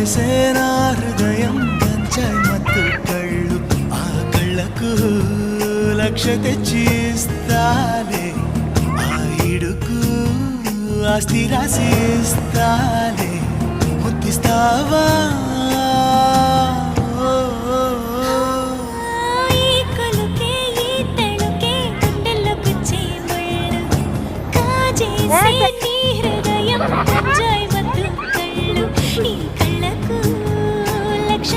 చేసేనా హృదయం గంజాయి మత్తు కళ్ళు ఆ కళ్ళకు లక్ష తెచ్చి ఇస్తాలే ఆ ఇడుకు ఆస్తి రాసి ఇస్తాలే ముద్దిస్తావా హృదయం గంజాయి మత్తు కళ్ళు ఈ కళ్ళకు లక్ష